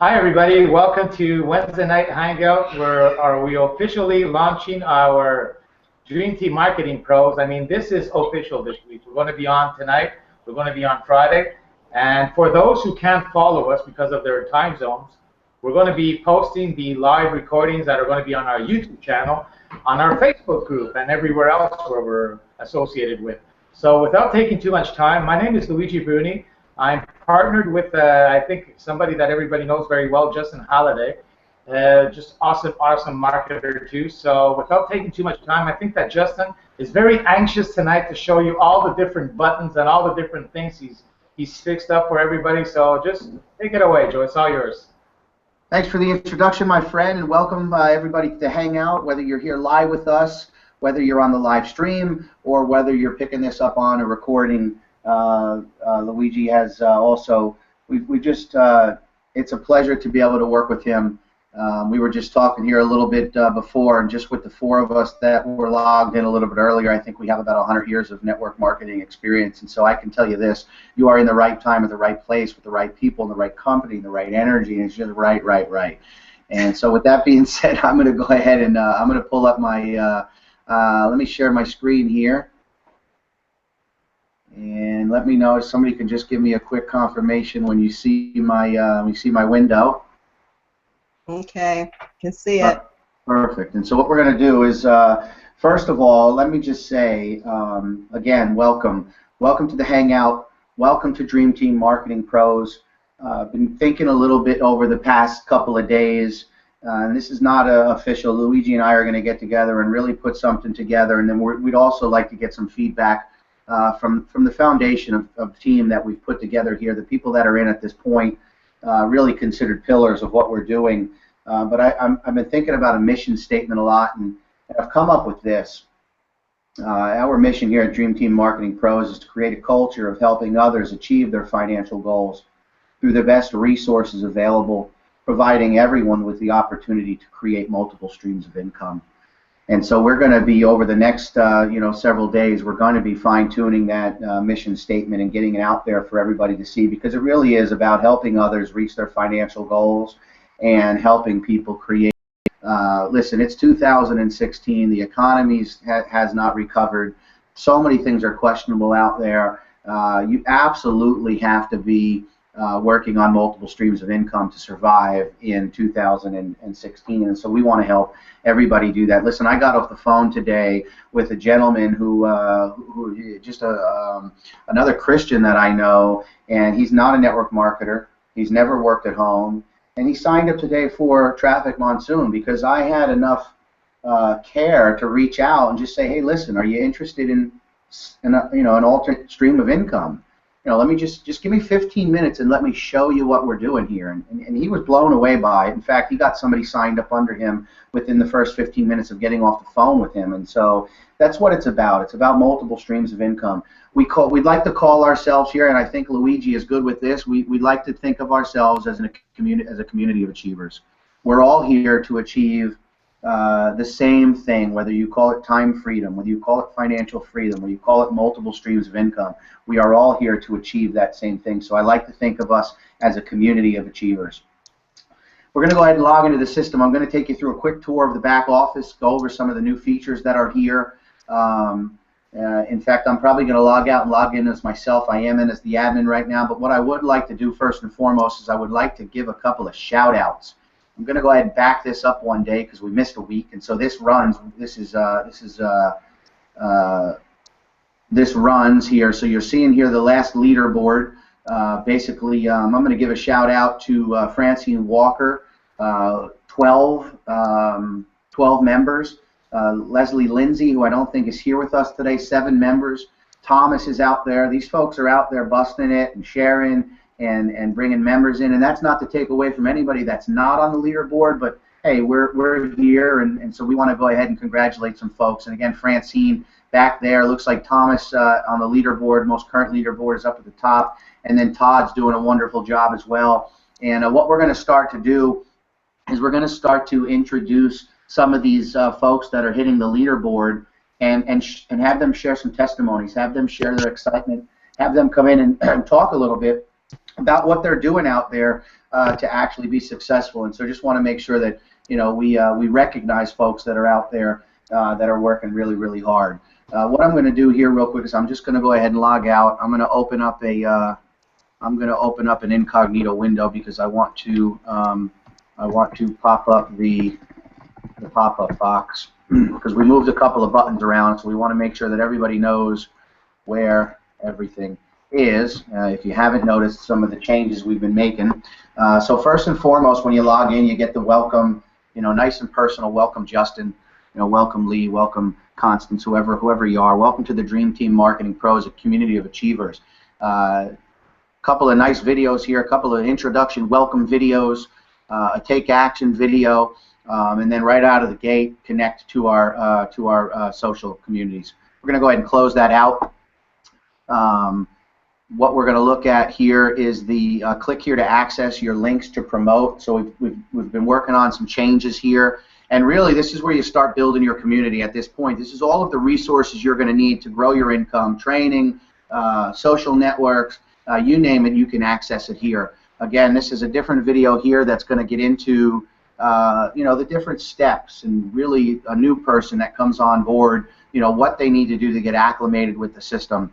Hi everybody, welcome to Wednesday Night Hangout where we officially launching our Dream Team Marketing Pros. I mean, this is official this week. We're going to be on tonight, we're going to be on Friday, and for those who can't follow us because of their time zones, we're going to be posting the live recordings that are going to be on our YouTube channel, on our Facebook group, and everywhere else where we're associated with. So without taking too much time, my name is Luigi Bruni. I'm partnered with, I think, somebody that everybody knows very well, Justin Halliday. Just awesome marketer too. So without taking too much time, I think that Justin is very anxious tonight to show you all the different buttons and all the different things he's fixed up for everybody. So just take it away, Joe. It's all yours. Thanks for the introduction, my friend, and welcome everybody to Hangout, whether you're here live with us, whether you're on the live stream, or whether you're picking this up on a recording. Luigi has also, it's a pleasure to be able to work with him. We were just talking here a little bit before, and just with the four of us that were logged in a little bit earlier, I think we have about 100 years of network marketing experience, and so I can tell you this, you are in the right time at the right place with the right people, the right company, the right energy, and it's just right. And so with that being said, I'm going to go ahead and I'm going to pull up my, let me share my screen here. And let me know if somebody can just give me a quick confirmation when you see my window. Okay, can see it. Perfect. And so what we're going to do is, first of all, let me just say, again, welcome to the Hangout. Welcome to Dream Team Marketing Pros. Been thinking a little bit over the past couple of days. And this is not official. Luigi and I are going to get together and really put something together, and then we'd also like to get some feedback from the foundation of the team that we've put together here, the people that are in at this point, really considered pillars of what we're doing. But I've been thinking about a mission statement a lot, and I've come up with this. Our mission here at Dream Team Marketing Pros is to create a culture of helping others achieve their financial goals through the best resources available, providing everyone with the opportunity to create multiple streams of income. And so we're going to be, over the next several days, we're going to be fine-tuning that mission statement and getting it out there for everybody to see, because it really is about helping others reach their financial goals and helping people create. Listen, it's 2016. The economy has not recovered. So many things are questionable out there. You absolutely have to be working on multiple streams of income to survive in 2016, and so we want to help everybody do that. Listen, I got off the phone today with a gentleman who just another Christian that I know, and he's not a network marketer. He's never worked at home, and he signed up today for Traffic Monsoon because I had enough care to reach out and just say, hey, listen, are you interested in an alternate stream of income? Let me just give me 15 minutes and let me show you what we're doing here. And he was blown away by it. In fact, he got somebody signed up under him within the first 15 minutes of getting off the phone with him. And so that's what it's about. It's about multiple streams of income. We'd like to call ourselves here, and I think Luigi is good with this, we'd like to think of ourselves as a community of achievers. We're all here to achieve the same thing, whether you call it time freedom, whether you call it financial freedom, whether you call it multiple streams of income. We are all here to achieve that same thing. So I like to think of us as a community of achievers. We're going to go ahead and log into the system. I'm going to take you through a quick tour of the back office, go over some of the new features that are here. In fact, I'm probably going to log out and log in as myself. I am in as the admin right now, but what I would like to do first and foremost is I would like to give a couple of shout outs. I'm going to go ahead and back this up one day because we missed a week, and so this runs. This runs here. So you're seeing here the last leaderboard. Basically, I'm going to give a shout out to Francine Walker, 12 members. Leslie Lindsay, who I don't think is here with us today, 7 members. Thomas is out there. These folks are out there busting it and sharing and bringing members in, and that's not to take away from anybody that's not on the leaderboard, but hey, we're here, and so we want to go ahead and congratulate some folks. And again, Francine back there, looks like Thomas on the leaderboard, most current leaderboard, is up at the top, and then Todd's doing a wonderful job as well. And what we're going to start to do is we're going to start to introduce some of these folks that are hitting the leaderboard and have them share some testimonies, have them share their excitement, have them come in and talk a little bit about what they're doing out there to actually be successful. And so just want to make sure that we recognize folks that are out there that are working really, really hard. What I'm going to do here real quick is I'm just going to go ahead and log out. I'm going to open up an incognito window because I want to pop up the pop-up box because we moved a couple of buttons around, so we want to make sure that everybody knows where everything is. If you haven't noticed some of the changes we've been making. So first and foremost, when you log in, you get the welcome, nice and personal. Welcome, Justin. Welcome, Lee. Welcome, Constance. Whoever you are. Welcome to the Dream Team Marketing Pros, a community of achievers. Couple of nice videos here. A couple of introduction, welcome videos, a take action video, and then right out of the gate, connect to our social communities. We're going to go ahead and close that out. What we're going to look at here is the click here to access your links to promote. So we've been working on some changes here, and really this is where you start building your community at this point. This is all of the resources you're going to need to grow your income, training, social networks, you name it, you can access it here. Again, this is a different video here that's going to get into the different steps, and really a new person that comes on board, what they need to do to get acclimated with the system.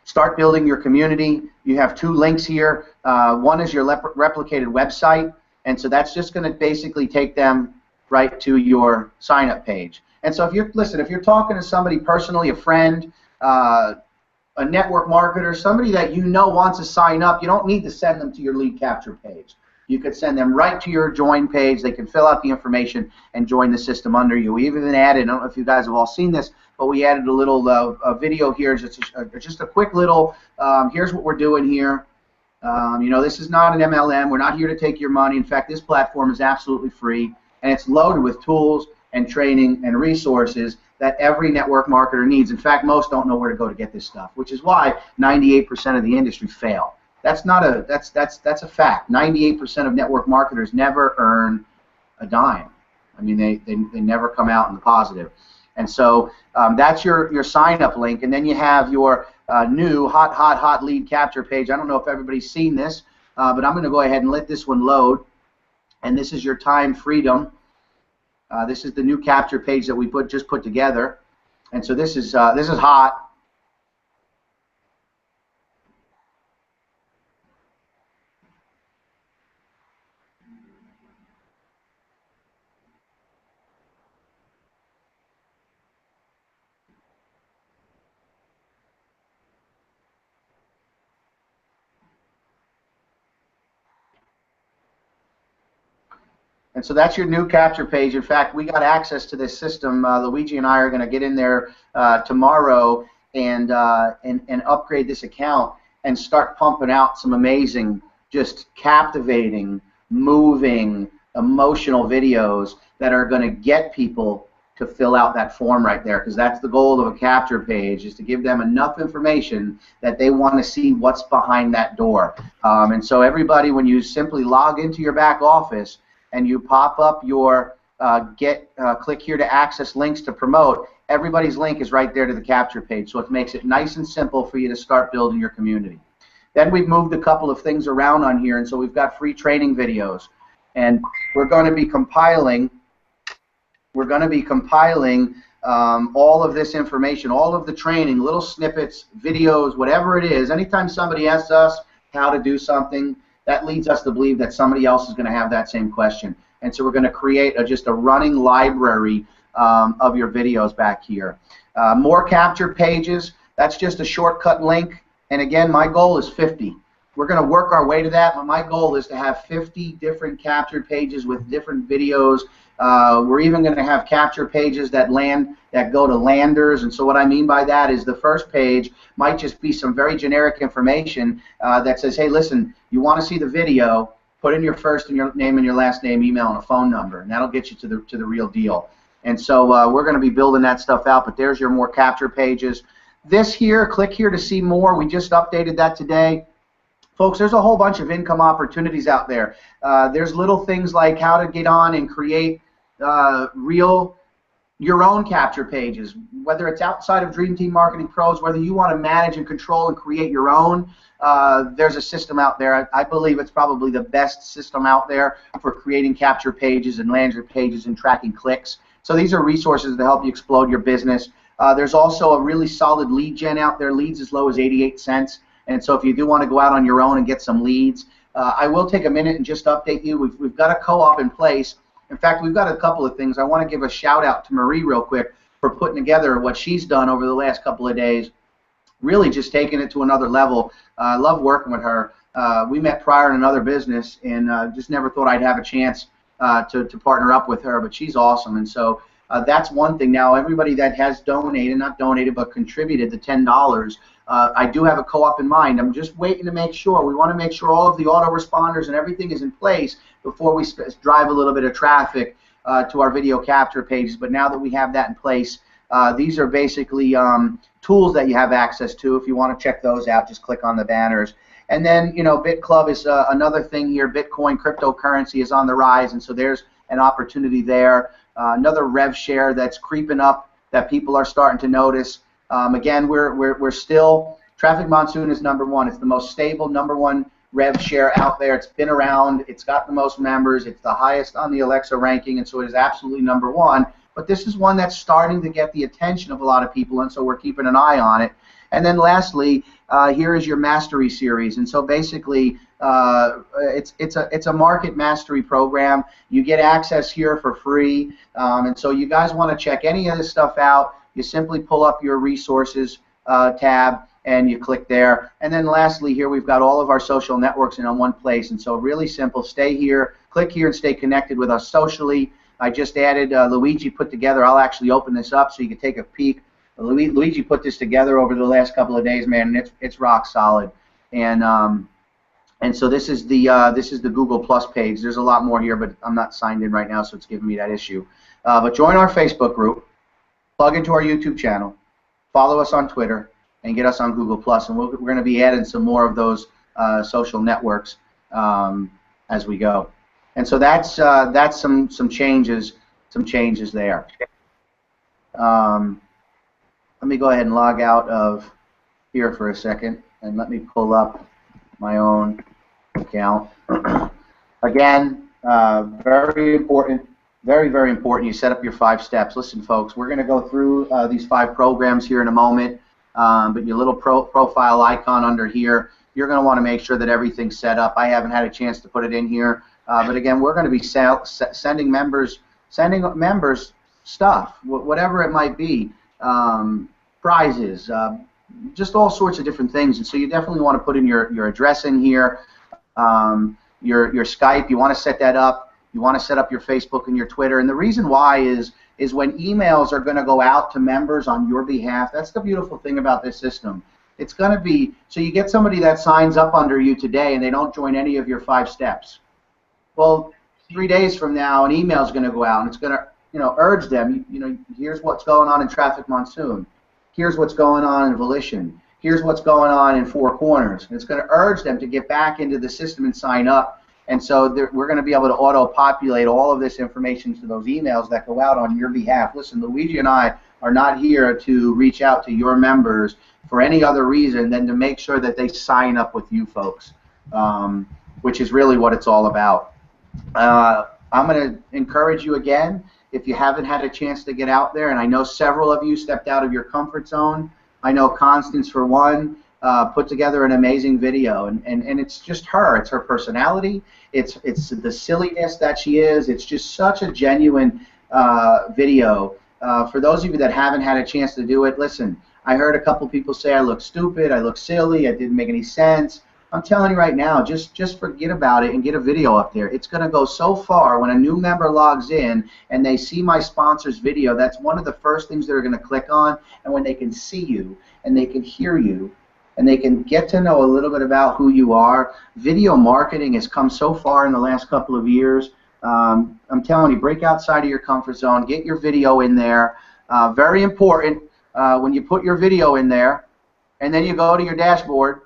Start building your community. You have two links here. One is your replicated website, and so that's just going to basically take them right to your sign-up page. And so if you're talking to somebody personally, a friend, a network marketer, somebody that wants to sign up, you don't need to send them to your lead capture page. You could send them right to your join page. They can fill out the information and join the system under you. We even added, I don't know if you guys have all seen this, but we added a little video here, just a quick little, here's what we're doing here. This is not an MLM. We're not here to take your money. In fact, this platform is absolutely free, and it's loaded with tools and training and resources that every network marketer needs. In fact, most don't know where to go to get this stuff, which is why 98% of the industry fail. That's a fact. 98% of network marketers never earn a dime. I mean, they never come out in the positive. And so that's your sign-up link, and then you have your new hot lead capture page. I don't know if everybody's seen this, but I'm going to go ahead and let this one load. And this is your time freedom. This is the new capture page that we just put together, and so this is hot. And so that's your new capture page. In fact, we got access to this system. Luigi and I are going to get in there tomorrow and upgrade this account and start pumping out some amazing, just captivating, moving, emotional videos that are going to get people to fill out that form right there, because that's the goal of a capture page, is to give them enough information that they want to see what's behind that door. And so everybody, when you simply log into your back office and you pop up your click here to access links to promote, everybody's link is right there to the capture page. So it makes it nice and simple for you to start building your community. Then we've moved a couple of things around on here, and so we've got free training videos. And we're going to be compiling all of this information, all of the training, little snippets, videos, whatever it is. Anytime somebody asks us how to do something, that leads us to believe that somebody else is going to have that same question. And so we're going to create just a running library of your videos back here. More capture pages, that's just a shortcut link. And again, my goal is 50. We're going to work our way to that, but my goal is to have 50 different captured pages with different videos. We're even going to have capture pages that go to landers. And so what I mean by that is the first page might just be some very generic information that says, hey, listen, you want to see the video, put in your first and your name and your last name, email, and a phone number, and that'll get you to the real deal. And so we're going to be building that stuff out, but there's your more capture pages. This here, click here to see more. We just updated that today. Folks, there's a whole bunch of income opportunities out there. There's little things like how to get on and create real your own capture pages, whether it's outside of Dream Team Marketing Pros, whether you want to manage and control and create your own, there's a system out there. I believe it's probably the best system out there for creating capture pages and landing pages and tracking clicks. So these are resources to help you explode your business. There's also a really solid lead gen out there, leads as low as 88 cents. And so if you do want to go out on your own and get some leads, I will take a minute and just update you. We've got a co-op in place. In fact, we've got a couple of things. I want to give a shout out to Marie real quick for putting together what she's done over the last couple of days, really just taking it to another level. I love working with her. We met prior in another business, and just never thought I'd have a chance to partner up with her, but she's awesome. And so that's one thing. Now, everybody that has donated, not donated, but contributed the $10, I do have a co-op in mind. I'm just waiting to make sure. We want to make sure all of the autoresponders and everything is in place before we drive a little bit of traffic to our video capture pages. But now that we have that in place, these are basically tools that you have access to. If you want to check those out, just click on the banners. And then, you know, BitClub is another thing here. Bitcoin cryptocurrency is on the rise, and so there's an opportunity there. Another rev share that's creeping up that people are starting to notice. Again, we're still, Traffic Monsoon is #1. It's the most stable #1 rev share out there. It's been around. It's got the most members. It's the highest on the Alexa ranking, and so it is absolutely #1. But this is one that's starting to get the attention of a lot of people, and so we're keeping an eye on it. And then lastly, here is your Mastery series. And so basically, it's a market mastery program. You get access here for free. And so you guys want to check any of this stuff out, you simply pull up your resources tab and you click there. And then lastly, here we've got all of our social networks in one place. And so really simple, stay here, click here and stay connected with us socially. I just added Luigi put together. I'll actually open this up so you can take a peek. Luigi put this together over the last couple of days, man, and it's rock solid. And so this is the Google Plus page. There's a lot more here, but I'm not signed in right now, so it's giving me that issue. But join our Facebook group, plug into our YouTube channel, follow us on Twitter, and get us on Google Plus. And we're going to be adding some more of those social networks as we go. And so that's some changes there. Let me go ahead and log out of here for a second, and let me pull up my own account. Again, very important, very, very important. You set up your 5 steps. Listen, folks, we're going to go through these 5 programs here in a moment, but your little profile icon under here, you're going to want to make sure that everything's set up. I haven't had a chance to put it in here, but again, we're going to be sending members stuff, whatever it might be. Prizes, just all sorts of different things, and so you definitely want to put in your address in here, your Skype. You want to set that up. You want to set up your Facebook and your Twitter. And the reason why is when emails are going to go out to members on your behalf. That's the beautiful thing about this system. It's going to be so you get somebody that signs up under you today and they don't join any of your 5 steps. Well, 3 days from now, an email is going to go out and it's going to urge them. Here's what's going on in Traffic Monsoon. Here's what's going on in Volition. Here's what's going on in Four Corners. And it's going to urge them to get back into the system and sign up. And so we're going to be able to auto-populate all of this information to those emails that go out on your behalf. Listen, Luigi and I are not here to reach out to your members for any other reason than to make sure that they sign up with you folks, which is really what it's all about. I'm going to encourage you again. If you haven't had a chance to get out there, and I know several of you stepped out of your comfort zone. I know Constance, for one, put together an amazing video, and it's just her. It's her personality. It's the silliness that she is. It's just such a genuine video. For those of you that haven't had a chance to do it, listen, I heard a couple people say I look stupid, I look silly, it didn't make any sense. I'm telling you right now, just forget about it and get a video up there. It's going to go so far when a new member logs in and they see my sponsor's video. That's one of the first things they're going to click on. And when they can see you and they can hear you and they can get to know a little bit about who you are, video marketing has come so far in the last couple of years. I'm telling you, break outside of your comfort zone. Get your video in there. Very important when you put your video in there and then you go to your dashboard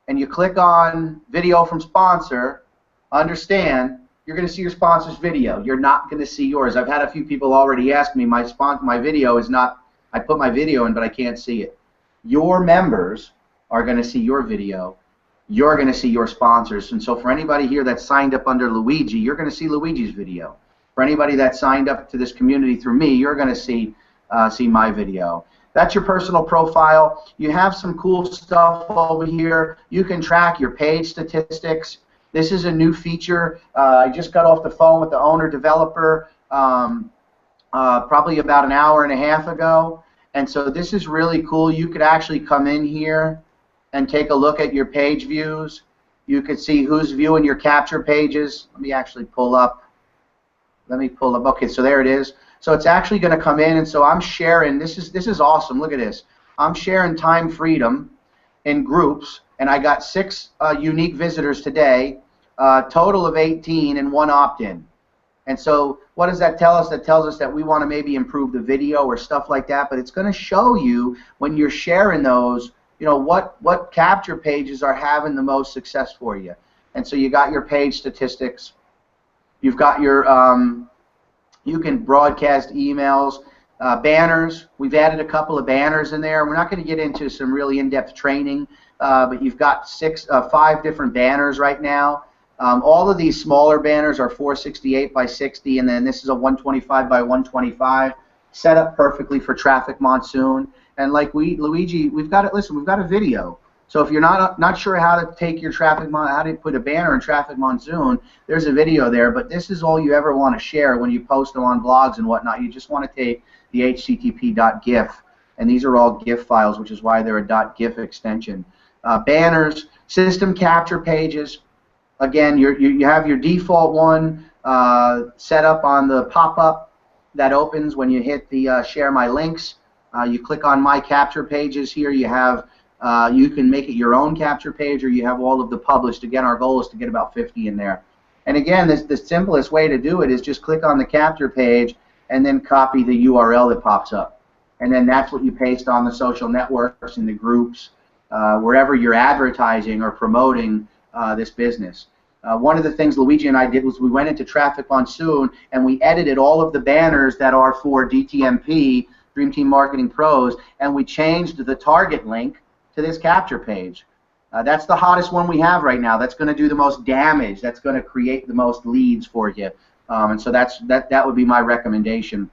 and you click on video from sponsor, understand you're going to see your sponsor's video. You're not going to see yours. I've had a few people already ask me, my video is not, I put my video in, but I can't see it. Your members are going to see your video. You're going to see your sponsors. And so for anybody here that's signed up under Luigi, you're going to see Luigi's video. For anybody that signed up to this community through me, you're going to see my video. That's your personal profile. You have some cool stuff over here. You can track your page statistics. This is a new feature. I just got off the phone with the owner developer probably about an hour and a half ago. And so this is really cool. You could actually come in here and take a look at your page views. You could see who's viewing your capture pages. Let me actually pull up. Okay, so there it is. So it's actually going to come in, and so I'm sharing. This is awesome. Look at this. I'm sharing Time Freedom in groups, and I got 6 unique visitors today, total of 18, and 1 opt-in. And so what does that tell us? That tells us that we want to maybe improve the video or stuff like that, but it's going to show you when you're sharing those, you know, what capture pages are having the most success for you. And so you got your page statistics. You've got your, you can broadcast emails, banners. We've added a couple of banners in there. We're not going to get into some really in-depth training, but you've got 5 different banners right now. All of these smaller banners are 468 by 60, and then this is a 125 by 125, set up perfectly for Traffic Monsoon. And like Luigi, we've got it. Listen, we've got a video. So if you're not sure how to take your how to put a banner in Traffic Monsoon, there's a video there. But this is all you ever want to share when you post them on blogs and whatnot. You just want to take the http.gif, and these are all GIF files, which is why they're a .gif extension. Banners, system capture pages. Again, you have your default one set up on the pop-up that opens when you hit the share my links. You click on my capture pages here. You have you can make it your own capture page, or you have all of the published. Again, our goal is to get about 50 in there. And again, the simplest way to do it is just click on the capture page and then copy the URL that pops up. And then that's what you paste on the social networks and the groups, wherever you're advertising or promoting this business. One of the things Luigi and I did was we went into Traffic Monsoon and we edited all of the banners that are for DTMP, Dream Team Marketing Pros, and we changed the target link to this capture page. That's the hottest one we have right now. That's going to do the most damage. That's going to create the most leads for you. And so that would be my recommendation.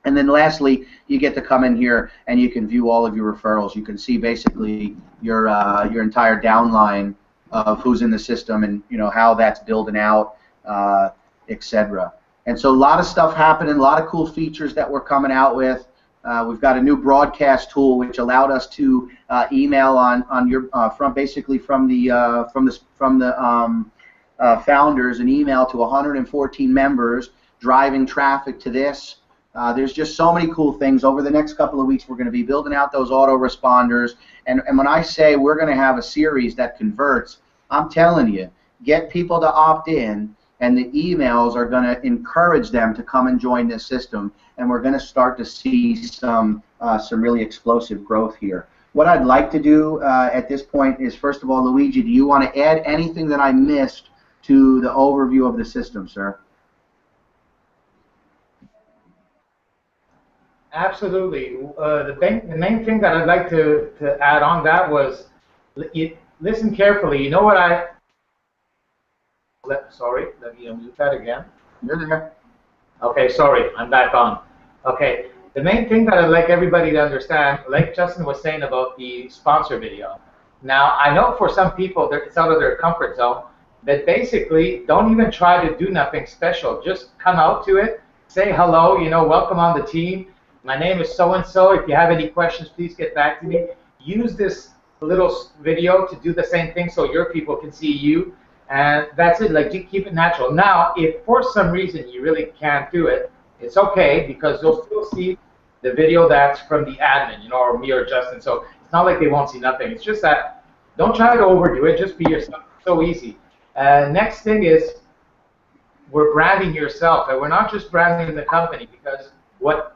And then lastly, you get to come in here and you can view all of your referrals. You can see basically your entire downline of who's in the system and how that's building out, etc. And so a lot of stuff happening, a lot of cool features that we're coming out with. We've got a new broadcast tool which allowed us to email on your from the founders an email to 114 members driving traffic to this. There's just so many cool things. Over the next couple of weeks, we're going to be building out those autoresponders. And when I say we're going to have a series that converts, I'm telling you, get people to opt in, and the emails are going to encourage them to come and join this system. And we're going to start to see some really explosive growth here. What I'd like to do at this point is, first of all, Luigi, do you want to add anything that I missed to the overview of the system, sir? Absolutely. The main thing that I'd like to add on that was, listen carefully. You know what sorry, let me unmute that again. You're there. Okay, sorry, I'm back on. Okay, the main thing that I'd like everybody to understand, like Justin was saying about the sponsor video. Now, I know for some people it's out of their comfort zone, that basically don't even try to do nothing special. Just come out to it, say hello, welcome on the team. My name is so-and-so. If you have any questions, please get back to me. Use this little video to do the same thing so your people can see you. And that's it. Like, keep it natural. Now, if for some reason you really can't do it, it's okay, because you'll still see the video that's from the admin, or me or Justin. So it's not like they won't see nothing. It's just that don't try to overdo it. Just be yourself. It's so easy. Next thing is we're branding yourself. And we're not just branding the company, because what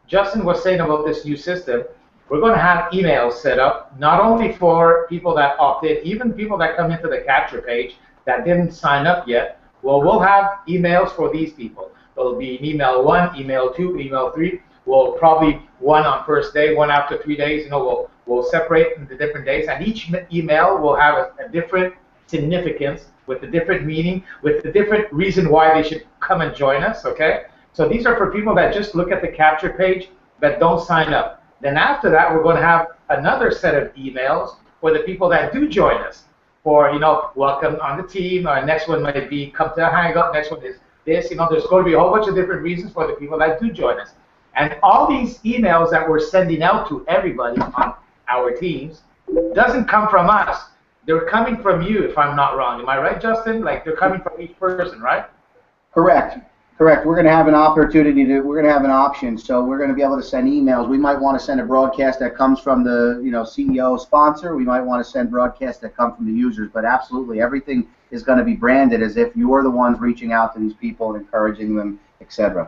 Justin was saying about this new system, we're going to have emails set up, not only for people that opt in, even people that come into the capture page that didn't sign up yet. Well, we'll have emails for these people. There'll be email 1, email 2, email 3. We'll probably one on first day, one after 3 days. We'll separate into different days, and each email will have a different significance, with a different meaning, with a different reason why they should come and join us. Okay. So these are for people that just look at the capture page but don't sign up. Then after that, we're going to have another set of emails for the people that do join us. For, welcome on the team. Our next one might be come to a hangout. Next one is this. There's going to be a whole bunch of different reasons for the people that do join us. And all these emails that we're sending out to everybody on our teams doesn't come from us. They're coming from you, if I'm not wrong. Am I right, Justin? Like, they're coming from each person, right? Correct. Correct. We're going to have an opportunity we're going to have an option. So we're going to be able to send emails. We might want to send a broadcast that comes from the, CEO sponsor. We might want to send broadcasts that come from the users. But absolutely, everything is going to be branded as if you're the ones reaching out to these people and encouraging them, etc.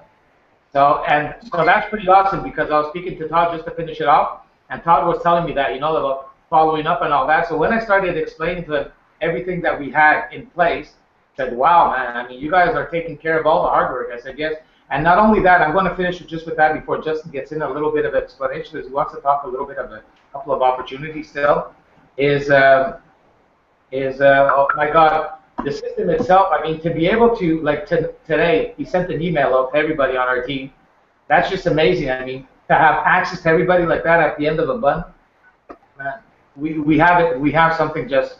So that's pretty awesome, because I was speaking to Todd just to finish it off, and Todd was telling me that, about following up and all that. So when I started explaining to him everything that we had in place, said, wow, man, I mean, you guys are taking care of all the hard work. I said, yes. And not only that, I'm going to finish just with that before Justin gets in a little bit of explanation, because he wants to talk a little bit of a couple of opportunities still, oh my God, the system itself, I mean, to be able to, like today, he sent an email out to everybody on our team. That's just amazing. I mean, to have access to everybody like that at the end of a button, man, we have something just,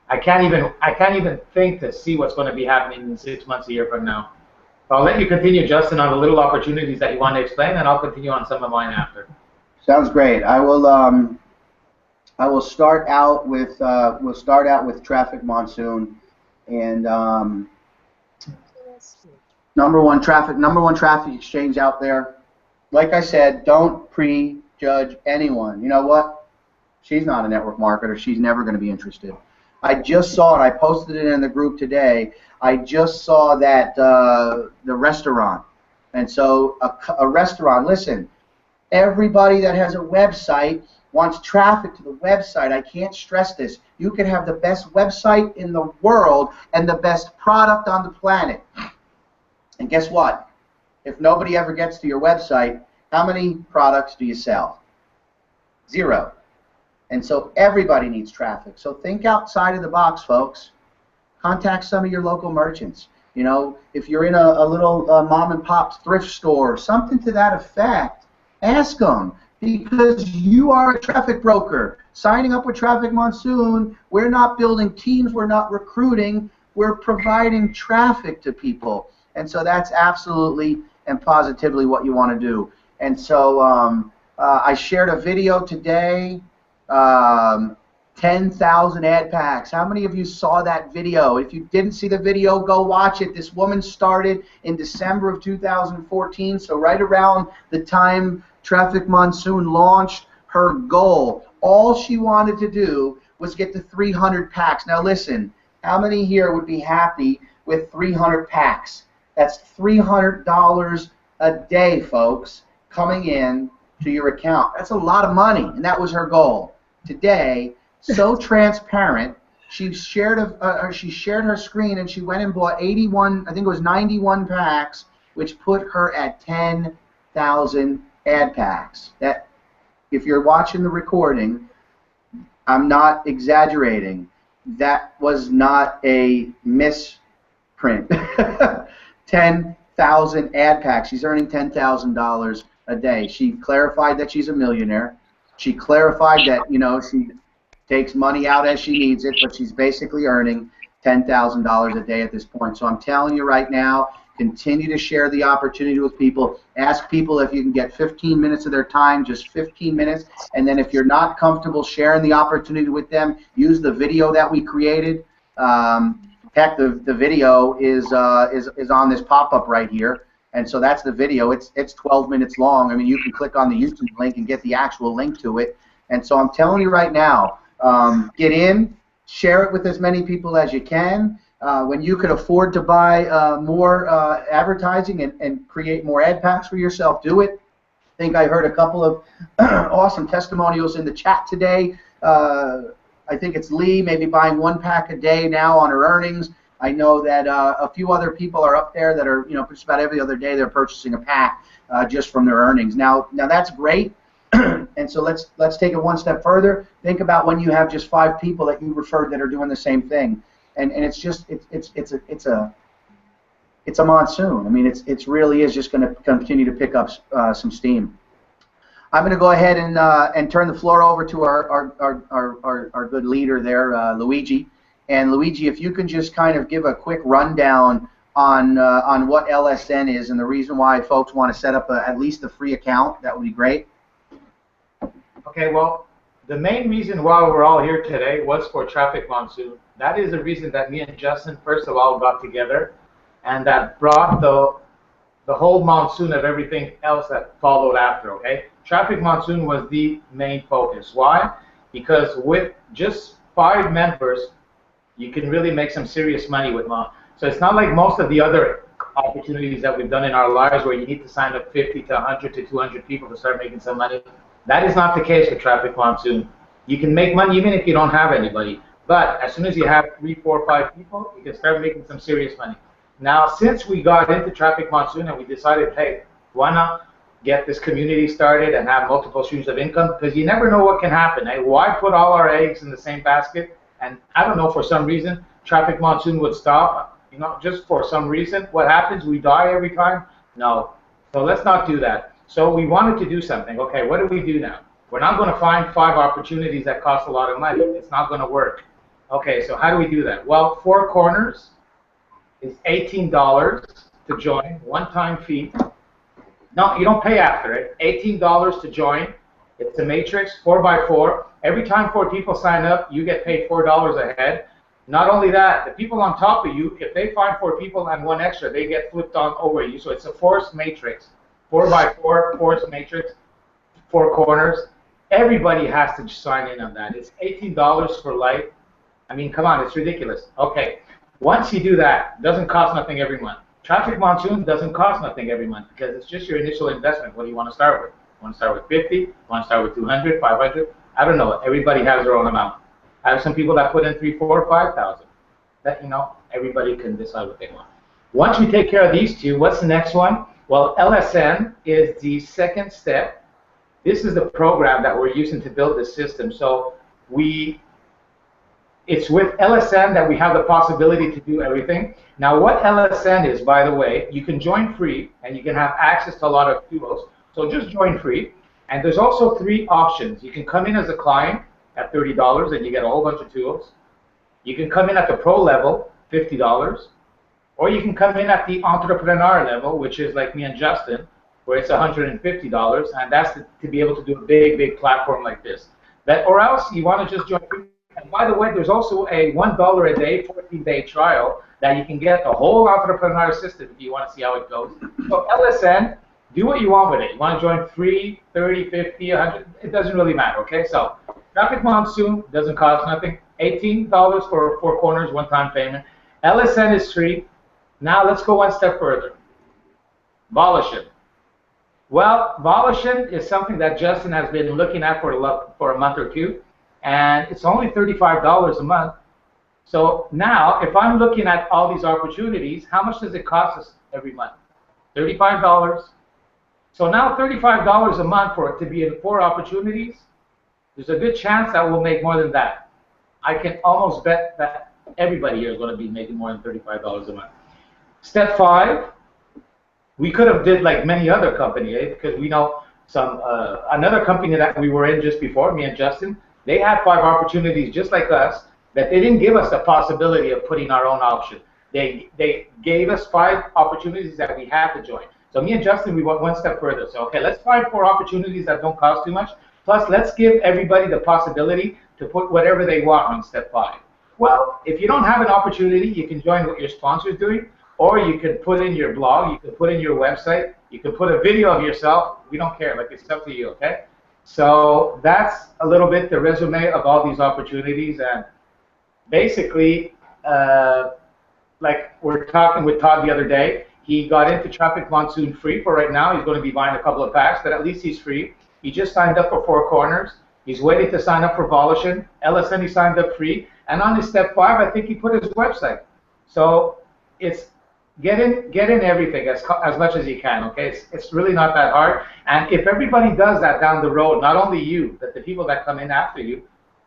I can't even think to see what's going to be happening in 6 months, a year from now. So I'll let you continue, Justin, on the little opportunities that you want to explain, and I'll continue on some of mine after. Sounds great. I will start out with Traffic Monsoon, and number one traffic exchange out there. Like I said, don't prejudge anyone. You know what? She's not a network marketer. She's never going to be interested. I just saw it. I posted it in the group today. I just saw that the restaurant. And so a restaurant, listen, everybody that has a website wants traffic to the website. I can't stress this. You can have the best website in the world and the best product on the planet. And guess what? If nobody ever gets to your website, how many products do you sell? 0. And so everybody needs traffic. So think outside of the box, folks. Contact some of your local merchants. If you're in a little mom and pop thrift store, something to that effect, ask them, because you are a traffic broker. Signing up with Traffic Monsoon, we're not building teams, we're not recruiting, we're providing traffic to people. And so that's absolutely and positively what you want to do. And so I shared a video today, 10,000 ad packs. How many of you saw that video? If you didn't see the video, go watch it. This woman started in December of 2014, so right around the time Traffic Monsoon launched. Her goal, all she wanted to do was get to 300 packs. Now listen, how many here would be happy with 300 packs? That's $300 a day, folks, coming in to your account. That's a lot of money, and that was her goal. Today, so transparent, she shared her screen, and she went and bought 81, I think it was 91 packs, which put her at 10,000 ad packs. That, if you're watching the recording, I'm not exaggerating. That was not a misprint. 10,000 ad packs. She's earning $10,000 a day. She clarified that she's a millionaire. She clarified that, she takes money out as she needs it, but she's basically earning $10,000 a day at this point. So I'm telling you right now, continue to share the opportunity with people. Ask people if you can get 15 minutes of their time, just 15 minutes. And then if you're not comfortable sharing the opportunity with them, use the video that we created. Heck, the video is on this pop-up right here. And so that's the video. It's 12 minutes long. I mean, you can click on the YouTube link and get the actual link to it. And so I'm telling you right now, get in, share it with as many people as you can. When you could afford to buy more advertising and create more ad packs for yourself, do it. I think I heard a couple of awesome testimonials in the chat today. I think it's Lee, maybe buying 1 pack a day now on her earnings. I know that a few other people are up there that are, you know, just about every other day they're purchasing a pack just from their earnings. Now that's great. And so let's take it one step further. Think about when you have just 5 people that you referred that are doing the same thing, and it's just it's a monsoon. I mean, it's really is just going to continue to pick up some steam. I'm going to go ahead and turn the floor over to our good leader there, Luigi. And Luigi, if you can just kind of give a quick rundown on what LSN is and the reason why folks want to set up at least a free account, that would be great. Okay, well, the main reason why we're all here today was for Traffic Monsoon. That is the reason that me and Justin, first of all, got together, and that brought the whole monsoon of everything else that followed after, okay? Traffic Monsoon was the main focus. Why? Because with just 5 members, you can really make some serious money with Mon. So it's not like most of the other opportunities that we've done in our lives where you need to sign up 50 to 100 to 200 people to start making some money. That is not the case with Traffic Monsoon. You can make money even if you don't have anybody. But as soon as you have 3, 4, 5 people, you can start making some serious money. Now, since we got into Traffic Monsoon and we decided, hey, why not get this community started and have multiple streams of income? Because you never know what can happen. Eh? Why put all our eggs in the same basket? And I don't know, for some reason, Traffic Monsoon would stop. You know, just for some reason. What happens? We die every time? No. So let's not do that. So we wanted to do something. Okay, what do we do now? We're not going to find 5 opportunities that cost a lot of money. It's not going to work. Okay, so how do we do that? Well, 4 Corners is $18 to join, one-time fee. No, you don't pay after it. $18 to join. It's a matrix, 4x4. Every time 4 people sign up, you get paid $4 a head. Not only that, the people on top of you, if they find 4 people and 1 extra, they get flipped on over you. So it's a forced matrix, 4x4 forced matrix, 4 Corners. Everybody has to sign in on that. It's $18 for life. I mean, come on, it's ridiculous. Okay, once you do that, it doesn't cost nothing every month. Traffic Monsoon doesn't cost nothing every month because it's just your initial investment. What do you want to start with? You want to start with 50? You want to start with 200, 500? I don't know. Everybody has their own amount. I have some people that put in 3, 4, 5,000. That, you know, everybody can decide what they want. Once we take care of these 2, what's the next one? Well, LSN is the second step. This is the program that we're using to build this system. So it's with LSN that we have the possibility to do everything. Now, what LSN is, by the way, you can join free and you can have access to a lot of tools. So just join free. And there's also 3 options. You can come in as a client at $30 and you get a whole bunch of tools. You can come in at the pro level, $50. Or you can come in at the entrepreneur level, which is like me and Justin, where it's $150, and that's to be able to do a big, big platform like this. Or else you want to just join free. And by the way, there's also a $1 a day, 14-day trial that you can get the whole entrepreneur system if you want to see how it goes. So LSN, do what you want with it. You want to join free, 30, 50, 100, it doesn't really matter, okay? So Traffic Monsoon doesn't cost nothing. $18 for 4 Corners, one-time payment. LSN is free. Now let's go one step further. Volition. Well, Volition is something that Justin has been looking at for a month or 2, and it's only $35 a month. So now, if I'm looking at all these opportunities, how much does it cost us every month? $35. So now $35 a month for it to be in 4 opportunities, there's a good chance that we'll make more than that. I can almost bet that everybody here is going to be making more than $35 a month. Step 5, we could have did like many other companies, because we know some another company that we were in just before, me and Justin, they had 5 opportunities just like us, that they didn't give us the possibility of putting our own option. They gave us 5 opportunities that we had to join. So me and Justin, we went one step further. So okay, let's find 4 opportunities that don't cost too much. Plus, let's give everybody the possibility to put whatever they want on step 5. Well, if you don't have an opportunity, you can join what your sponsor's doing, or you can put in your blog, you can put in your website, you can put a video of yourself. We don't care. Like, it's up to you, okay? So that's a little bit the resume of all these opportunities. And basically, like we're talking with Todd the other day, he got into Traffic Monsoon free for right now. He's going to be buying a couple of packs, but at least he's free. He just signed up for 4 Corners. He's waiting to sign up for Volition. LSN, he signed up free. And on his step 5, I think he put his website. So it's get in everything as much as you can. Okay, it's really not that hard. And if everybody does that down the road, not only you, but the people that come in after you,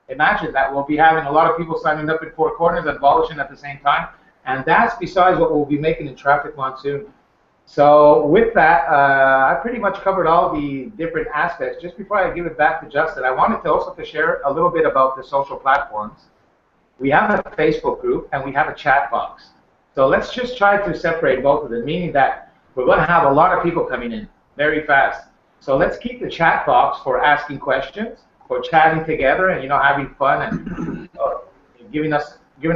imagine that we'll be having a lot of people signing up in Four Corners and Bolishing at the same time. And that's besides what we'll be making in Traffic Monsoon. So with that, I pretty much covered all the different aspects. Just before I give it back to Justin, I wanted to also share a little bit about the social platforms. We have a Facebook group and we have a chat box. So let's just try to separate both of them, meaning that we're going to have a lot of people coming in very fast. So let's keep the chat box for asking questions, for chatting together, and having fun and giving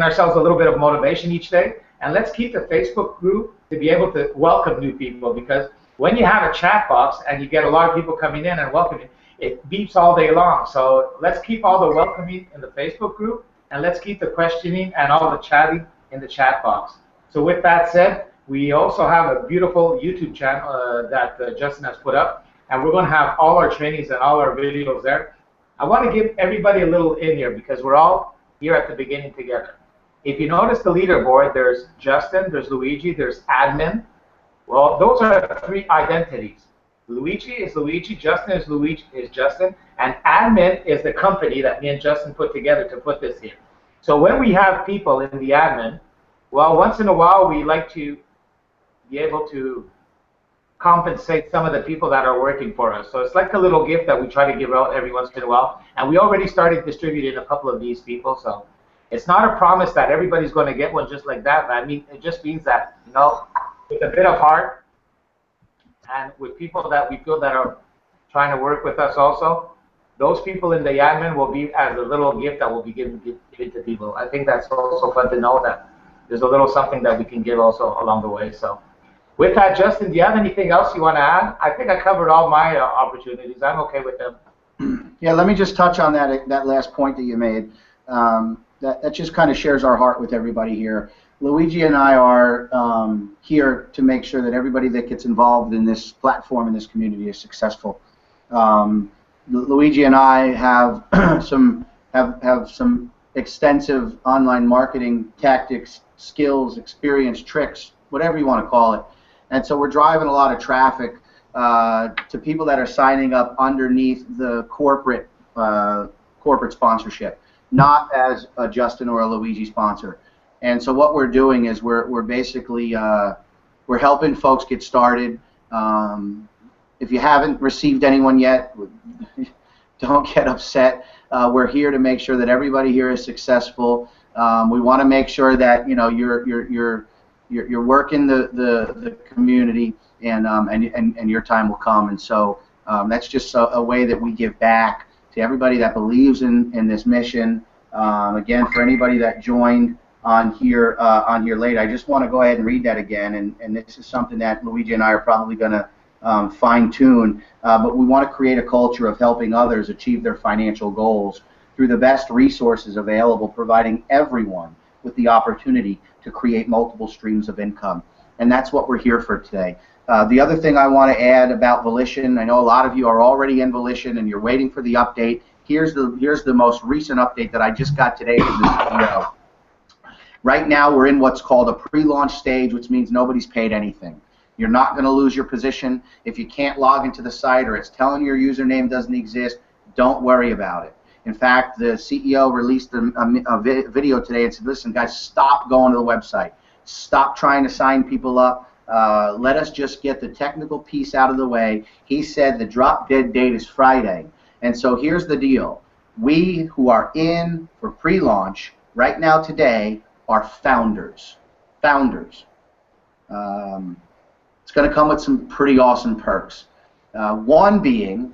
ourselves a little bit of motivation each day. And let's keep the Facebook group to be able to welcome new people, because when you have a chat box and you get a lot of people coming in and welcoming, it beeps all day long. So let's keep all the welcoming in the Facebook group, and let's keep the questioning and all the chatting in the chat box. So with that said, we also have a beautiful YouTube channel that Justin has put up, and we're going to have all our trainings and all our videos there. I want to give everybody a little in here because we're all here at the beginning together. If you notice the leaderboard, there's Justin, there's Luigi, there's admin. Well, those are three identities. Luigi is Luigi, Justin is Justin, and admin is the company that me and Justin put together to put this here. So when we have people in the admin, well, once in a while we like to be able to compensate some of the people that are working for us. So it's like a little gift that we try to give out every once in a while, and we already started distributing a couple of these people. So it's not a promise that everybody's going to get one just like that. I mean, it just means that, with a bit of heart and with people that we feel that are trying to work with us also, those people in the admin will be as a little gift that will be given to people. I think that's also fun to know that there's a little something that we can give also along the way. So with that, Justin, do you have anything else you want to add? I think I covered all my opportunities. I'm okay with them. Yeah, let me just touch on that last point that you made. That just kind of shares our heart with everybody here. Luigi and I are here to make sure that everybody that gets involved in this platform, in this community, is successful. Luigi and I have some extensive online marketing tactics, skills, experience, tricks, whatever you want to call it. And so we're driving a lot of traffic to people that are signing up underneath the corporate sponsorship, not as a Justin or a Luigi sponsor. And so what we're doing is we're basically we're helping folks get started. If you haven't received anyone yet, don't get upset. We're here to make sure that everybody here is successful. We want to make sure that you're working the community, and your time will come. And so that's just a way that we give back to everybody that believes in this mission. Again, for anybody that joined on here late, I just want to go ahead and read that again. And this is something that Luigi and I are probably going to fine-tune, but we want to create a culture of helping others achieve their financial goals through the best resources available, providing everyone with the opportunity to create multiple streams of income. And that's what we're here for today. The other thing I want to add about Volition, I know a lot of you are already in Volition and you're waiting for the update. Here's the most recent update that I just got today from the CEO. Right now we're in what's called a pre-launch stage, which means nobody's paid anything. You're not going to lose your position. If you can't log into the site or it's telling your username doesn't exist, don't worry about it. In fact, the CEO released a video today and said, listen, guys, stop going to the website. Stop trying to sign people up. Let us just get the technical piece out of the way. He said the drop dead date is Friday. And so here's the deal. We who are in for pre-launch right now today are founders. Founders. It's going to come with some pretty awesome perks. One being,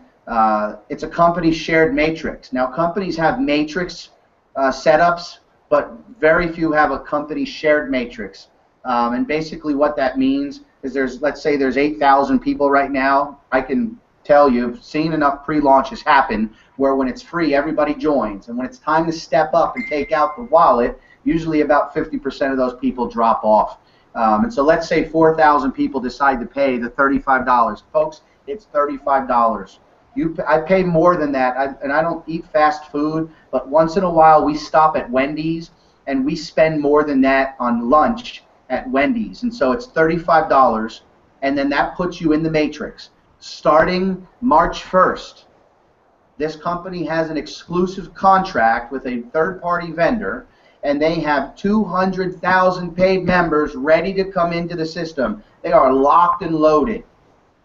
it's a company shared matrix. Now, companies have matrix setups, but very few have a company shared matrix. And basically what that means is let's say there's 8,000 people right now. I can tell you, I've seen enough pre-launches happen where when it's free, everybody joins. And when it's time to step up and take out the wallet, usually about 50% of those people drop off. And so let's say 4,000 people decide to pay the $35. Folks, it's $35. I pay more than that, and I don't eat fast food, but once in a while we stop at Wendy's and we spend more than that on lunch at Wendy's. And so it's $35, and then that puts you in the matrix. Starting March 1st, this company has an exclusive contract with a third-party vendor, and they have 200,000 paid members ready to come into the system. They are locked and loaded.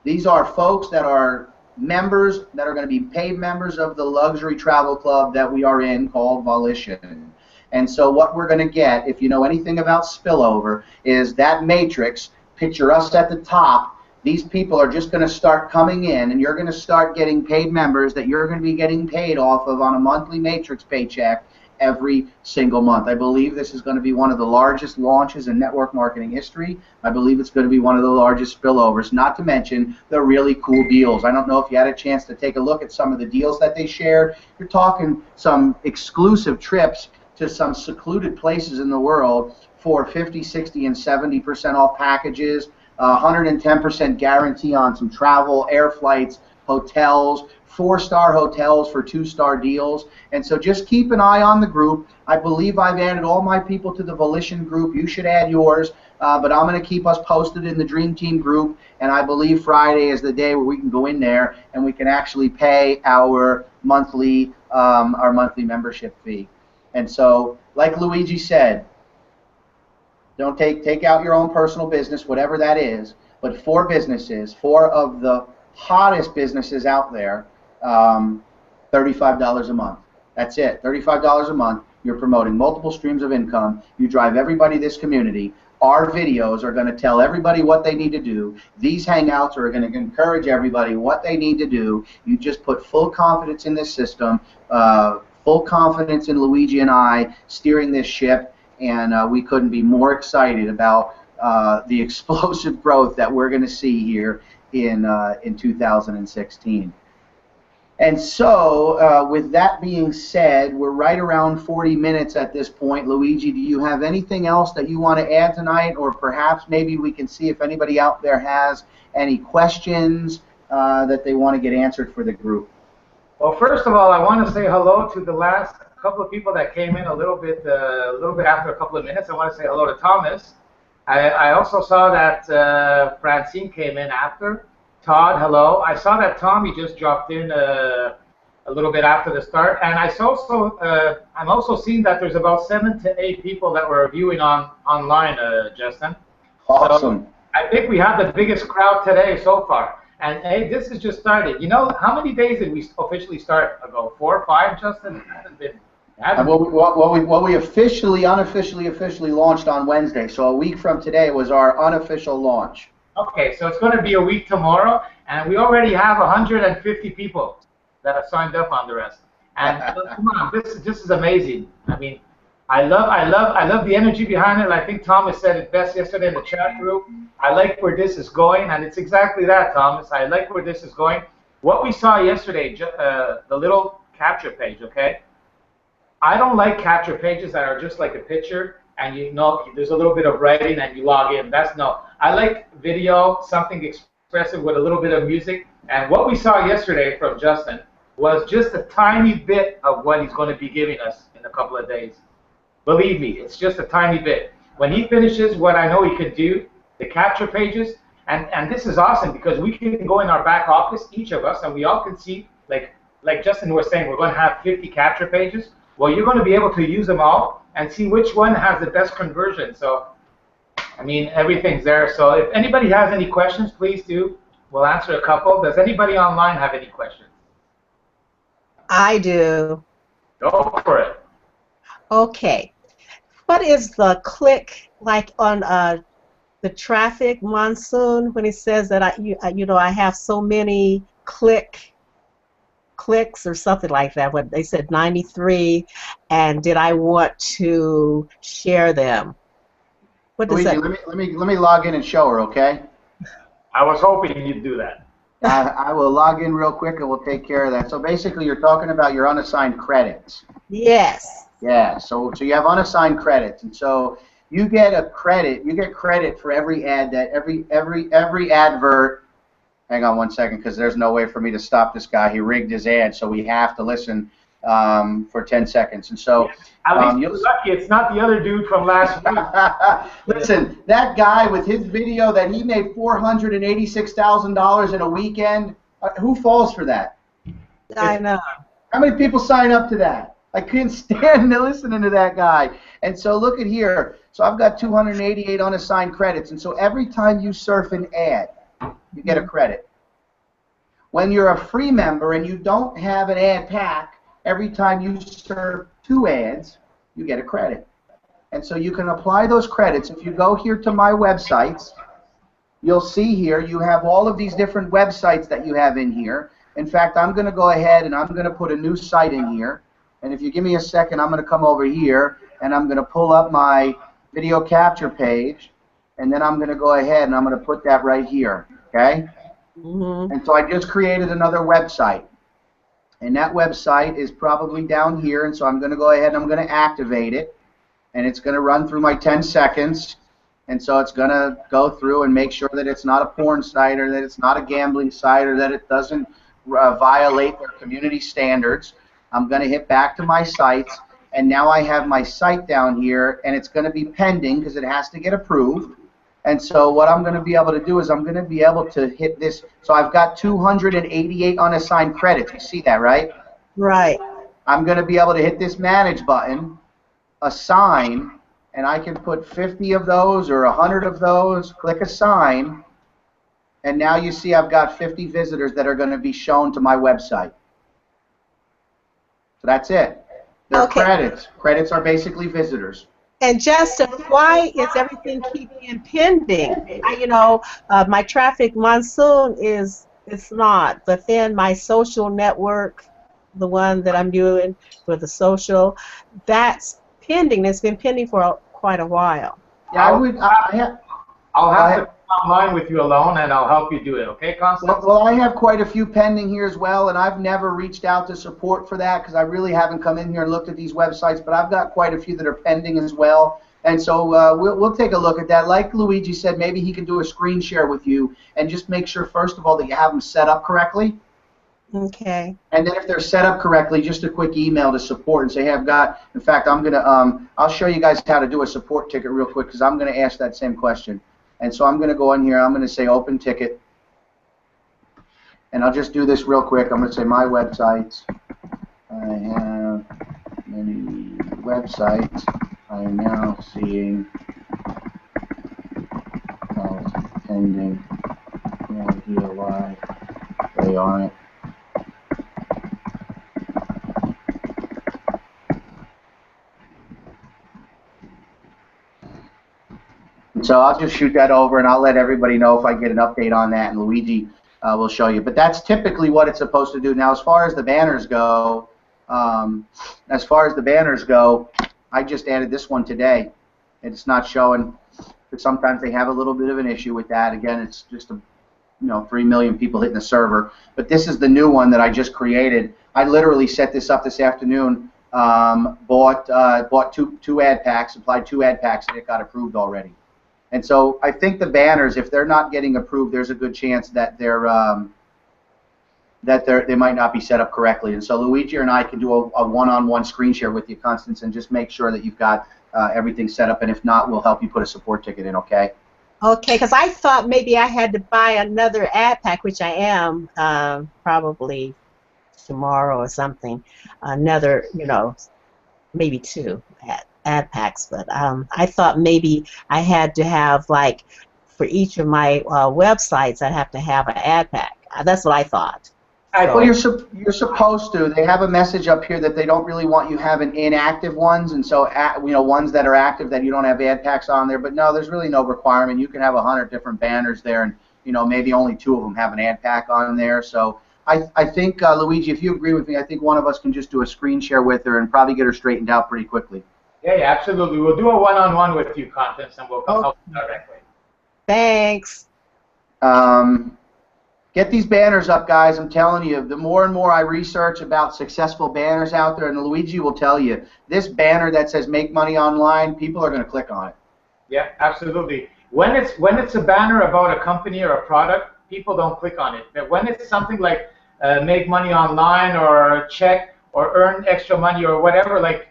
These are folks that are members that are going to be paid members of the luxury travel club that we are in called Volition. And so what we're going to get, if you know anything about spillover, is that matrix. Picture us at the top. These people are just going to start coming in, and you're going to start getting paid members that you're going to be getting paid off of on a monthly matrix paycheck every single month. I believe this is going to be one of the largest launches in network marketing history. I believe it's going to be one of the largest spillovers, not to mention the really cool deals. I don't know if you had a chance to take a look at some of the deals that they shared. You're talking some exclusive trips to some secluded places in the world for 50, 60, and 70% off packages, 110% guarantee on some travel, air flights, hotels, 4-star hotels for 2-star deals. And so just keep an eye on the group. I believe I've added all my people to the Volition group. You should add yours, but I'm going to keep us posted in the Dream Team group, and I believe Friday is the day where we can go in there and we can actually pay our monthly membership fee. And so, like Luigi said, don't take out your own personal business, whatever that is, but 4 businesses, 4 of the hottest businesses out there, $35 a month. That's it, $35 a month. You're promoting multiple streams of income. You drive everybody this community. Our videos are going to tell everybody what they need to do. These Hangouts are going to encourage everybody what they need to do. You just put full confidence in this system, full confidence in Luigi and I steering this ship, and we couldn't be more excited about the explosive growth that we're going to see here in 2016. And so, with that being said, we're right around 40 minutes at this point. Luigi, do you have anything else that you want to add tonight, or perhaps maybe we can see if anybody out there has any questions that they want to get answered for the group? Well, first of all, I want to say hello to the last couple of people that came in a little bit after a couple of minutes. I want to say hello to Thomas. I also saw that Francine came in after. Todd, hello. I saw that Tommy just dropped in a little bit after the start, and I'm also seeing that there's about 7 to 8 people that were viewing online, Justin. Awesome. So I think we have the biggest crowd today so far. And hey, this has just started. You know, how many days did we officially start ago? 4 or 5, Justin? It hasn't been. Well, we officially launched on Wednesday. So a week from today was our unofficial launch. Okay, so it's going to be a week tomorrow, and we already have 150 people that have signed up on the rest. And come on, this is amazing. I mean, I love the energy behind it. I think Thomas said it best yesterday in the chat group. I like where this is going, and it's exactly that, Thomas. I like where this is going. What we saw yesterday, the little capture page, okay? I don't like capture pages that are just like a picture, and you know there's a little bit of writing and you log in. I like video, something expressive with a little bit of music. And what we saw yesterday from Justin was just a tiny bit of what he's going to be giving us in a couple of days. Believe me, it's just a tiny bit. When he finishes what I know he could do, the capture pages, and this is awesome because we can go in our back office, each of us, and we all can see, like Justin was saying, we're going to have 50 capture pages. Well, you're going to be able to use them all and see which one has the best conversion. So, I mean, everything's there. So if anybody has any questions, please do. We'll answer a couple. Does anybody online have any questions? I do. Go for it. Okay. What is the click like on the traffic monsoon when it says that I have so many clicks or something like that? What they said 93, and did I want to share them? What does Luigi, that? let me log in and show her, okay? I was hoping you'd do that. I will log in real quick and we'll take care of that. So basically, you're talking about your unassigned credits. Yes. Yeah. So you have unassigned credits, and so you get a credit. You get credit for every ad that every advert. Hang on one second, because there's no way for me to stop this guy. He rigged his ad, so we have to listen for 10 seconds. And so At least you're lucky it's not the other dude from last week. Listen, that guy with his video that he made $486,000 in a weekend, who falls for that? I know. How many people sign up to that? I couldn't stand listening to that guy. And so look at here. So I've got 288 unassigned credits. And so every time you surf an ad, you get a credit. When you're a free member and you don't have an ad pack, every time you surf 2 ads, you get a credit. And so you can apply those credits. If you go here to my websites, you'll see here you have all of these different websites that you have in here. In fact, I'm going to go ahead and I'm going to put a new site in here. And if you give me a second, I'm going to come over here and I'm going to pull up my video capture page. And then I'm going to go ahead and I'm going to put that right here. Okay? Mm-hmm. And so I just created another website. And that website is probably down here. And so I'm going to go ahead and I'm going to activate it. And it's going to run through my 10 seconds. And so it's going to go through and make sure that it's not a porn site or that it's not a gambling site or that it doesn't violate their community standards. I'm going to hit back to my sites, and now I have my site down here, and it's going to be pending because it has to get approved. And so what I'm going to be able to do is I'm going to be able to hit this. So I've got 288 unassigned credits. You see that, right? Right. I'm going to be able to hit this manage button, assign, and I can put 50 of those or 100 of those, click assign, and now you see I've got 50 visitors that are going to be shown to my website. So that's it. They're Okay. credits. Credits are basically visitors. And Justin, why is everything keeping pending? My traffic monsoon it's not, but then my social network, the one that I'm doing for the social, that's pending. It's been pending for quite a while. Yeah, I'll have to come online with you alone, and I'll help you do it. Okay, Constance? Well, I have quite a few pending here as well, and I've never reached out to support for that because I really haven't come in here and looked at these websites, but I've got quite a few that are pending as well. And so we'll take a look at that. Like Luigi said, maybe he can do a screen share with you and just make sure, first of all, that you have them set up correctly. Okay. And then if they're set up correctly, just a quick email to support and say, hey, I've got, in fact, I'm going to, I'll show you guys how to do a support ticket real quick because I'm going to ask that same question. And so I'm going to go in here, I'm going to say open ticket. And I'll just do this real quick. I'm going to say my websites. I have many websites. I am now seeing pending. No idea why they aren't. So I'll just shoot that over, and I'll let everybody know if I get an update on that, and Luigi will show you. But that's typically what it's supposed to do. Now, as far as the banners go, I just added this one today. It's not showing, but sometimes they have a little bit of an issue with that. Again, it's just 3 million people hitting the server. But this is the new one that I just created. I literally set this up this afternoon. Bought two ad packs, applied 2 ad packs, and it got approved already. And so I think the banners, if they're not getting approved, there's a good chance that they might not be set up correctly. And so Luigi and I can do a one-on-one screen share with you, Constance, and just make sure that you've got everything set up. And if not, we'll help you put a support ticket in, okay? Okay, because I thought maybe I had to buy another ad pack, which I am probably tomorrow or something. Another, maybe 2 ad packs, but I thought maybe I had to have, like, for each of my websites, I'd have to have an ad pack. That's what I thought. Well, you're supposed to. They have a message up here that they don't really want you having inactive ones, and so ones that are active that you don't have ad packs on there. But no, there's really no requirement. You can have 100 different banners there, and maybe only 2 of them have an ad pack on there. So I think Luigi, if you agree with me, I think one of us can just do a screen share with her and probably get her straightened out pretty quickly. Yeah, absolutely. We'll do a one-on-one with you, Constance, and we'll help you directly. Thanks. Get these banners up, guys. I'm telling you, the more and more I research about successful banners out there, and Luigi will tell you, this banner that says "Make Money Online," people are going to click on it. Yeah, absolutely. When it's a banner about a company or a product, people don't click on it. But when it's something like "Make Money Online" or "Check," or earn extra money or whatever, like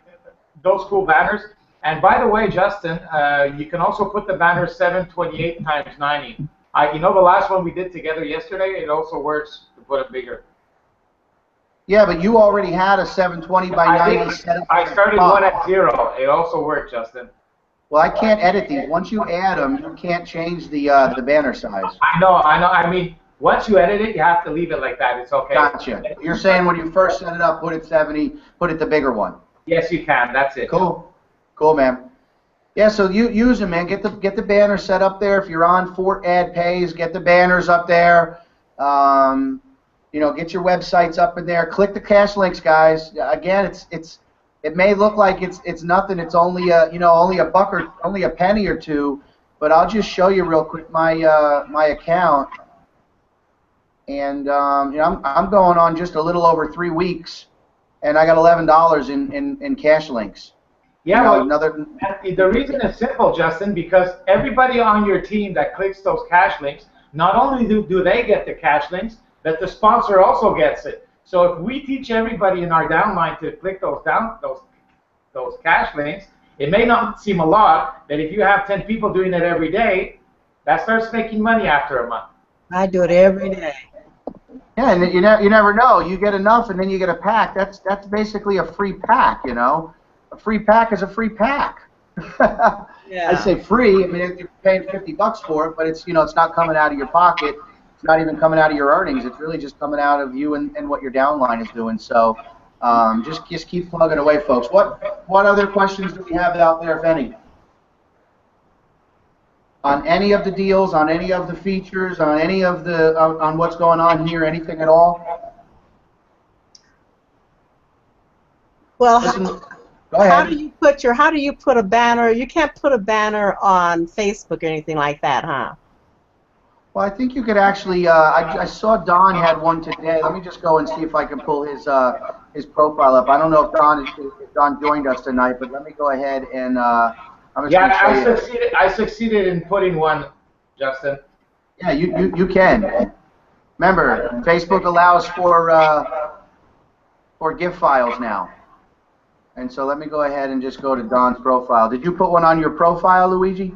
those cool banners. And by the way, Justin, you can also put the banner 728 times 90. You know the last one we did together yesterday, it also works to put it bigger. Yeah, but you already had a 720 by 90 set up. I started one at 0. It also worked, Justin. Well, I can't edit these. Once you add them, you can't change the banner size. I know. I mean, once you edit it, you have to leave it like that. It's okay. Gotcha. You're saying when you first set it up, put it 70, put it the bigger one. Yes, you can. That's it. Cool. Cool, man. Yeah, so you use them, man. Get the banner set up there. If you're on Fort Ad Pays, get the banners up there. You know, get your websites up in there. Click the cash links, guys. Again, it may look like it's nothing. It's only only a buck or only a penny or two. But I'll just show you real quick my my account. And you know, I'm going on just a little over 3 weeks, and I got $11 in cash links. Yeah, you know, well, the reason is simple, Justin, because everybody on your team that clicks those cash links, not only do they get the cash links, but the sponsor also gets it. So if we teach everybody in our downline to click those cash links, it may not seem a lot, but if you have 10 people doing it every day, that starts making money after a month. I do it every day. Yeah, and you never know. You get enough, and then you get a pack. That's basically a free pack, you know. A free pack is a free pack. Yeah. I say free. I mean, you're paying $50 for it, but it's it's not coming out of your pocket. It's not even coming out of your earnings. It's really just coming out of you and what your downline is doing. So just keep plugging away, folks. What other questions do we have out there, if any? On any of the deals, on any of the features, on any of the on what's going on here, anything at all? Well, Listen, go ahead. how do you put a banner? You can't put a banner on Facebook or anything like that, huh? Well, I think you could actually. I saw Don had one today. Let me just go and see if I can pull his profile up. I don't know if Don joined us tonight, but let me go ahead and. I succeeded in putting one, Justin. Yeah, you can. Remember, Facebook allows for GIF files now. And so let me go ahead and just go to Don's profile. Did you put one on your profile, Luigi?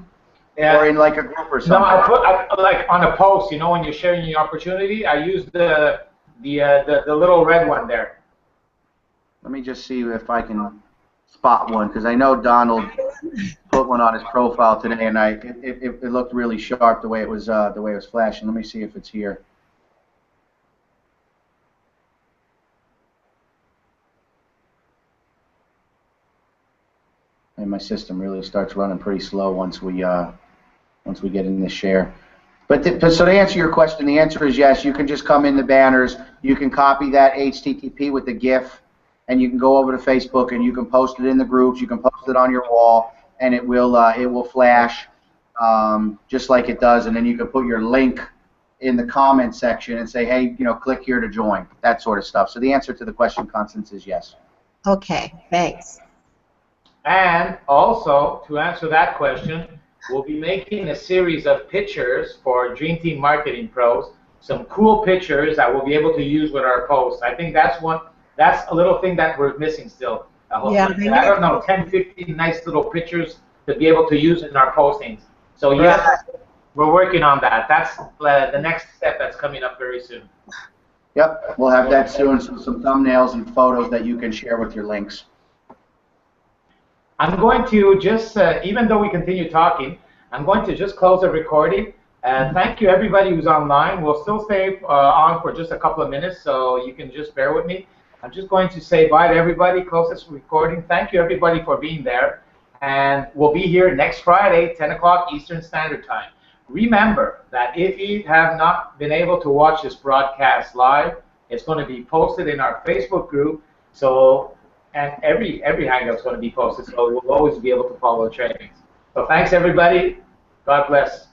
Yeah. Or in like a group or something? No, I like on a post. You know, when you're sharing your opportunity, I use the little red one there. Let me just see if I can spot one, because I know Donald put one on his profile today, and it looked really sharp the way it was flashing. Let me see if it's here. And my system really starts running pretty slow once we get in this share. But so to answer your question, the answer is yes. You can just come in the banners. You can copy that HTTP with the GIF, and you can go over to Facebook and you can post it in the groups. You can post it on your wall, and it will flash just like it does. And then you can put your link in the comment section and say, hey, click here to join. That sort of stuff. So the answer to the question, Constance, is yes. Okay, thanks. And also, to answer that question, we'll be making a series of pictures for Dream Team Marketing Pros, some cool pictures that we'll be able to use with our posts. I think that's a little thing that we're missing still. Yeah, I don't know, 10, 15 nice little pictures to be able to use in our postings. So yes, we're working on that. That's the next step that's coming up very soon. Yep, we'll have that soon, some thumbnails and photos that you can share with your links. I'm going to just, even though we continue talking, I'm going to just close the recording. Thank you, everybody who's online. We'll still stay on for just a couple of minutes, so you can just bear with me. I'm just going to say bye to everybody, close this recording. Thank you, everybody, for being there. And we'll be here next Friday, 10 o'clock Eastern Standard Time. Remember that if you have not been able to watch this broadcast live, it's going to be posted in our Facebook group. And every Hangout is going to be posted, so we'll always be able to follow the trainings. So thanks, everybody. God bless.